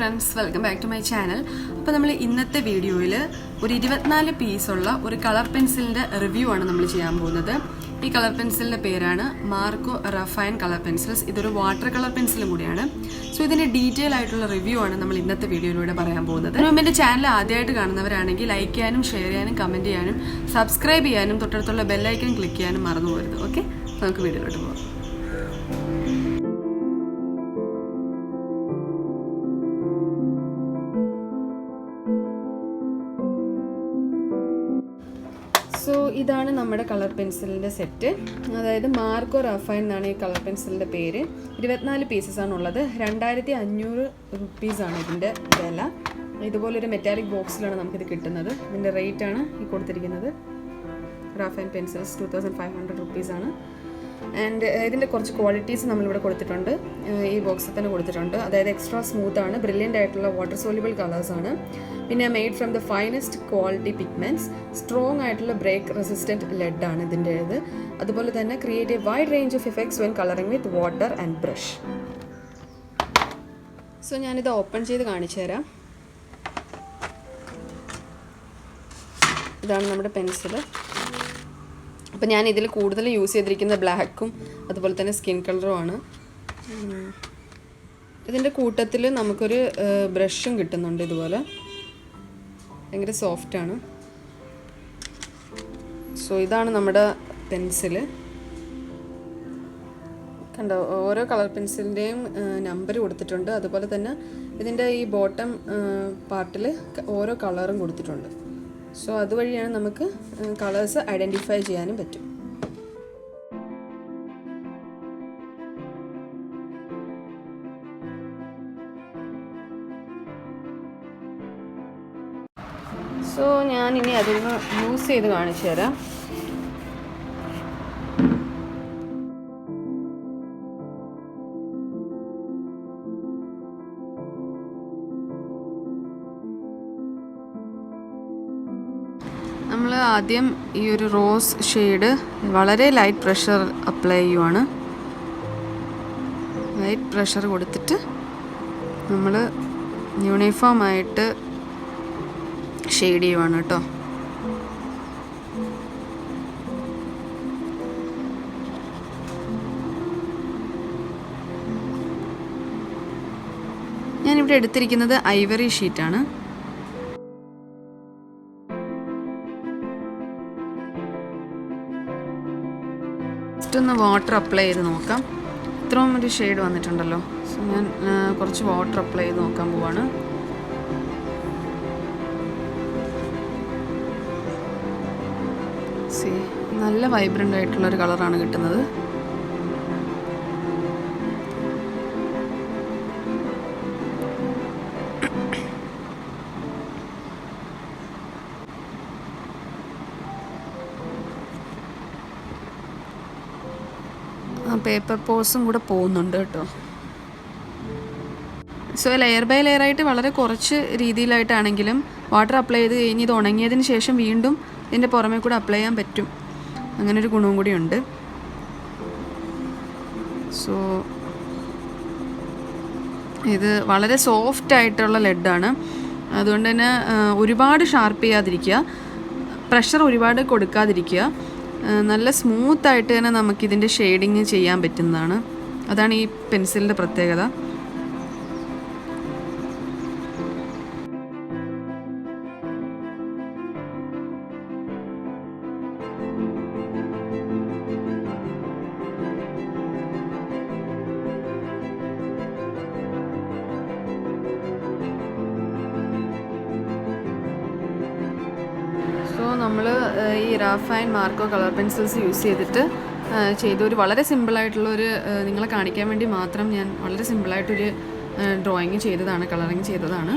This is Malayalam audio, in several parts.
friends, welcome back to my channel. അപ്പോൾ നമ്മൾ ഇന്നത്തെ വീഡിയോയിൽ ഒരു 24 പീസ് ഉള്ള ഒരു കളർ പെൻസിലിന്റെ റിവ്യൂ ആണ് നമ്മൾ ചെയ്യാൻ പോകുന്നത്. ഈ കളർ പെൻസിലിന്റെ പേരാണ് മാർക്കോ റഫൈൻ കളർ പെൻസിൽസ്. ഇതൊരു വാട്ടർ കളർ പെൻസിലും കൂടിയാണ്. സോ ഇതിന്റെ ഡീറ്റെയിൽ ആയിട്ടുള്ള റിവ്യൂ ആണ് നമ്മൾ ഇന്നത്തെ വീഡിയോയിലൂടെ പറയാൻ പോകുന്നത്. എന്റെ ചാനൽ ആദ്യമായിട്ട് കാണുന്നവരാണെങ്കിൽ ലൈക്ക് ചെയ്യാനും ഷെയർ ചെയ്യാനും കമന്റ് ചെയ്യാനും സബ്സ്ക്രൈബ് ചെയ്യാനും തൊട്ടടുത്തുള്ള ബെൽ ഐക്കൺ ക്ലിക്ക് ചെയ്യാനും മറന്നു പോകരുത്. ഓക്കെ, നമുക്ക് വീഡിയോയിലോട്ട് പോകാം. സോ ഇതാണ് നമ്മുടെ കളർ പെൻസിലിൻ്റെ സെറ്റ്. അതായത് മാർക്കോ റഫൈൻ എന്നാണ് ഈ കളർ പെൻസിലിൻ്റെ പേര്. 24 പീസസ് ആണുള്ളത്. 2500 റുപ്പീസാണ് ഇതിൻ്റെ വില. ഇതുപോലൊരു മെറ്റാലിക് ബോക്സിലാണ് നമുക്കിത് കിട്ടുന്നത്. ഇതിൻ്റെ റേറ്റ് ആണ് ഈ കൊടുത്തിരിക്കുന്നത്. റഫൈൻ പെൻസിൽസ് 2500 റുപ്പീസാണ്. ആൻഡ് ഇതിൻ്റെ കുറച്ച് ക്വാളിറ്റീസ് നമ്മളിവിടെ കൊടുത്തിട്ടുണ്ട്. ഈ ബോക്സിൽ തന്നെ കൊടുത്തിട്ടുണ്ട്. അതായത് എക്സ്ട്രാ സ്മൂത്ത് ആണ്, ബ്രില്യൻ്റ് ആയിട്ടുള്ള വാട്ടർ സോല്യൂബിൾ കളേഴ്സാണ്. പിന്നെ made from the finest quality pigments, strong ആയിട്ടുള്ള ബ്രേക്ക് റെസിസ്റ്റൻറ്റ് ലെഡ് ആണ് ഇതിൻ്റേത്. അതുപോലെ തന്നെ create A wide range of effects when colouring with water and brush. So ഞാനിത് ഓപ്പൺ ചെയ്ത് കാണിച്ചു തരാം. ഇതാണ് നമ്മുടെ പെൻസിൽ. അപ്പോൾ ഞാൻ ഇതിൽ കൂടുതൽ യൂസ് ചെയ്തിരിക്കുന്നത് ബ്ലാക്കും അതുപോലെ തന്നെ സ്കിൻ കളറുമാണ്. ഇതിൻ്റെ കൂട്ടത്തിൽ നമുക്കൊരു ബ്രഷും കിട്ടുന്നുണ്ട്. ഇതുപോലെ ഭയങ്കര സോഫ്റ്റാണ്. സോ ഇതാണ് നമ്മുടെ പെൻസിൽ. കണ്ടോ, ഓരോ കളർ പെൻസിലിൻ്റെയും നമ്പർ കൊടുത്തിട്ടുണ്ട്. അതുപോലെ തന്നെ ഇതിൻ്റെ ഈ ബോട്ടം പാർട്ടിൽ ഓരോ കളറും കൊടുത്തിട്ടുണ്ട്. സോ അതുവഴിയാണ് നമുക്ക് കളേഴ്സ് ഐഡൻറ്റിഫൈ ചെയ്യാനും പറ്റും. സോ ഞാനിനി അതൊന്ന് യൂസ് ചെയ്ത് കാണിച്ചു തരാം. നമ്മൾ ആദ്യം ഈ ഒരു റോസ് ഷെയ്ഡ് വളരെ ലൈറ്റ് പ്രഷർ അപ്ലൈ ചെയ്യുവാണ്. ലൈറ്റ് പ്രഷർ കൊടുത്തിട്ട് നമ്മൾ യൂണിഫോമായിട്ട് ഷെയ്ഡ് ചെയ്യുവാണ് കേട്ടോ. ഞാനിവിടെ എടുത്തിരിക്കുന്നത് ഐവറി ഷീറ്റാണ്. ഒന്ന് വാട്ടർ അപ്ലൈ ചെയ്ത് നോക്കാം. ഇത്രയും ഒരു ഷെയ്ഡ് വന്നിട്ടുണ്ടല്ലോ. സോ ഞാൻ കുറച്ച് വാട്ടർ അപ്ലൈ ചെയ്ത് നോക്കാൻ പോവാണ്. നല്ല വൈബ്രൻ്റ് ആയിട്ടുള്ളൊരു കളറാണ് കിട്ടുന്നത്. പേപ്പർ പോസും കൂടെ പോകുന്നുണ്ട് കേട്ടോ. സോ ലെയർ ബൈ ലെയർ ആയിട്ട് വളരെ കുറച്ച് രീതിയിലായിട്ടാണെങ്കിലും വാട്ടർ അപ്ലൈ ചെയ്ത് കഴിഞ്ഞ് ഇത് ഉണങ്ങിയതിന് ശേഷം വീണ്ടും ഇതിൻ്റെ പുറമേ കൂടെ അപ്ലൈ ചെയ്യാൻ പറ്റും. അങ്ങനൊരു ഗുണവും കൂടിയുണ്ട്. സോ ഇത് വളരെ സോഫ്റ്റ് ആയിട്ടുള്ള ലെഡാണ്. അതുകൊണ്ട് തന്നെ ഒരുപാട് ഷാർപ്പ് ചെയ്യാതിരിക്കുക, പ്രഷർ ഒരുപാട് കൊടുക്കാതിരിക്കുക. നല്ല സ്മൂത്തായിട്ട് തന്നെ നമുക്കിതിൻ്റെ ഷെയ്ഡിങ് ചെയ്യാൻ പറ്റുന്നതാണ്. അതാണ് ഈ പെൻസിലിൻ്റെ പ്രത്യേകത. നമ്മൾ ഈ റാഫൈൻ മാർക്കോ കളർ പെൻസിൽസ് യൂസ് ചെയ്തിട്ട് ചെയ്തൊരു വളരെ സിമ്പിളായിട്ടുള്ളൊരു നിങ്ങളെ കാണിക്കാൻ വേണ്ടി മാത്രം ഞാൻ വളരെ സിമ്പിളായിട്ടൊരു ഡ്രോയിങ് ചെയ്തതാണ്, കളറിങ് ചെയ്തതാണ്.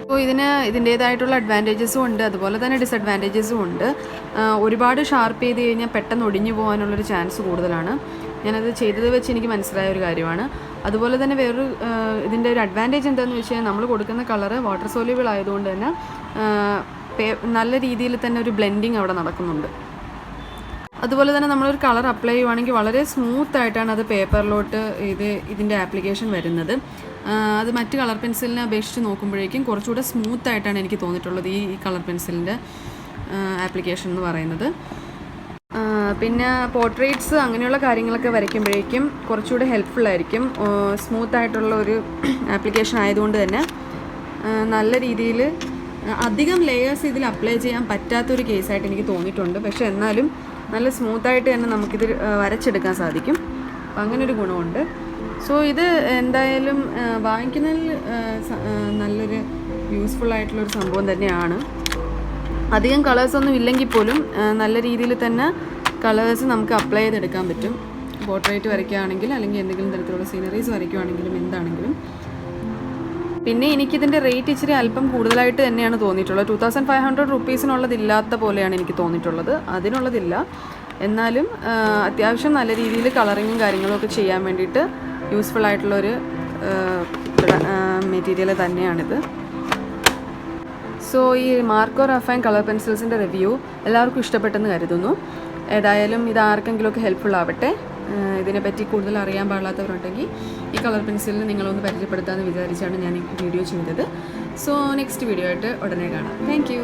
അപ്പോൾ ഇതിൻ്റേതായിട്ടുള്ള അഡ്വാൻറ്റേജസും ഉണ്ട്, അതുപോലെ തന്നെ ഡിസഡ്വാൻറ്റേജസും ഉണ്ട്. ഒരുപാട് ഷാർപ്പ് ചെയ്ത് കഴിഞ്ഞാൽ പെട്ടെന്ന് ഒടിഞ്ഞു പോകാനുള്ളൊരു ചാൻസ് കൂടുതലാണ്. ഞാനത് ചെയ്തത് വെച്ച് എനിക്ക് മനസ്സിലായ ഒരു കാര്യമാണ്. അതുപോലെ തന്നെ വേറൊരു ഇതിൻ്റെ ഒരു അഡ്വാൻറ്റേജ് എന്താണെന്ന് വെച്ച് കഴിഞ്ഞാൽ നമ്മൾ കൊടുക്കുന്ന കളറ് വാട്ടർ സോല്യൂബിൾ ആയതുകൊണ്ട് തന്നെ നല്ല രീതിയിൽ തന്നെ ഒരു ബ്ലെൻഡിങ് അവിടെ നടക്കുന്നുണ്ട്. അതുപോലെ തന്നെ നമ്മളൊരു കളർ അപ്ലൈ ചെയ്യുവാണെങ്കിൽ വളരെ സ്മൂത്തായിട്ടാണ് അത് പേപ്പറിലോട്ട് ഇതിൻ്റെ ആപ്ലിക്കേഷൻ വരുന്നത്. അത് മറ്റ് കളർ പെൻസിലിനെ അപേക്ഷിച്ച് നോക്കുമ്പോഴേക്കും കുറച്ചുകൂടെ സ്മൂത്തായിട്ടാണ് എനിക്ക് തോന്നിയിട്ടുള്ളത് ഈ കളർ പെൻസിലിൻ്റെ ആപ്ലിക്കേഷൻ എന്ന് പറയുന്നത്. പിന്നെ പോർട്രേറ്റ്സ് അങ്ങനെയുള്ള കാര്യങ്ങളൊക്കെ വരയ്ക്കുമ്പോഴേക്കും കുറച്ചുകൂടെ ഹെൽപ്ഫുള്ളായിരിക്കും. സ്മൂത്തായിട്ടുള്ള ഒരു ആപ്ലിക്കേഷൻ ആയതുകൊണ്ട് തന്നെ നല്ല രീതിയിൽ അധികം ലെയേഴ്സ് ഇതിൽ അപ്ലൈ ചെയ്യാൻ പറ്റാത്തൊരു കേസായിട്ട് എനിക്ക് തോന്നിയിട്ടുണ്ട്. പക്ഷേ എന്നാലും നല്ല സ്മൂത്തായിട്ട് തന്നെ നമുക്കിത് വരച്ചെടുക്കാൻ സാധിക്കും. അപ്പം അങ്ങനൊരു ഗുണമുണ്ട്. സോ ഇത് എന്തായാലും വാങ്ങിക്കുന്നതിൽ നല്ലൊരു യൂസ്ഫുള്ളായിട്ടുള്ളൊരു സംഭവം തന്നെയാണ്. അധികം കളേഴ്സൊന്നും ഇല്ലെങ്കിൽ പോലും നല്ല രീതിയിൽ തന്നെ കളേഴ്സ് നമുക്ക് അപ്ലൈ ചെയ്തെടുക്കാൻ പറ്റും. പോർട്രേറ്റ് വരയ്ക്കുകയാണെങ്കിൽ അല്ലെങ്കിൽ എന്തെങ്കിലും തരത്തിലുള്ള സീനറീസ് വരയ്ക്കുകയാണെങ്കിലും എന്താണെങ്കിലും. പിന്നെ എനിക്കിതിൻ്റെ റേറ്റ് ഇച്ചിരി അല്പം കൂടുതലായിട്ട് തന്നെയാണ് തോന്നിയിട്ടുള്ളത്. 2500 റുപ്പീസിനുള്ളതില്ലാത്ത പോലെയാണ് എനിക്ക് തോന്നിയിട്ടുള്ളത്. അതിനുള്ളതില്ല. എന്നാലും അത്യാവശ്യം നല്ല രീതിയിൽ കളറിങ്ങും കാര്യങ്ങളും ഒക്കെ ചെയ്യാൻ വേണ്ടിയിട്ട് യൂസ്ഫുൾ ആയിട്ടുള്ളൊരു മെറ്റീരിയൽ തന്നെയാണിത്. സോ ഈ മാർക്കോ റഫൈൻ കളർ പെൻസിൽസിൻ്റെ റിവ്യൂ എല്ലാവർക്കും ഇഷ്ടപ്പെട്ടെന്ന് കരുതുന്നു. ഏതായാലും ഇത് ആർക്കെങ്കിലുമൊക്കെ ഹെൽപ്ഫുൾ ആവട്ടെ. ഇതിനെപ്പറ്റി കൂടുതൽ അറിയാൻ പാടില്ലാത്തവരുണ്ടെങ്കിൽ ഈ കളർ പെൻസിലിന് നിങ്ങളൊന്ന് പരിചയപ്പെടുത്താമെന്ന് വിചാരിച്ചാണ് ഞാൻ ഈ വീഡിയോ ചെയ്തത്. സോ നെക്സ്റ്റ് വീഡിയോ ആയിട്ട് ഉടനെ കാണാം. Thank you.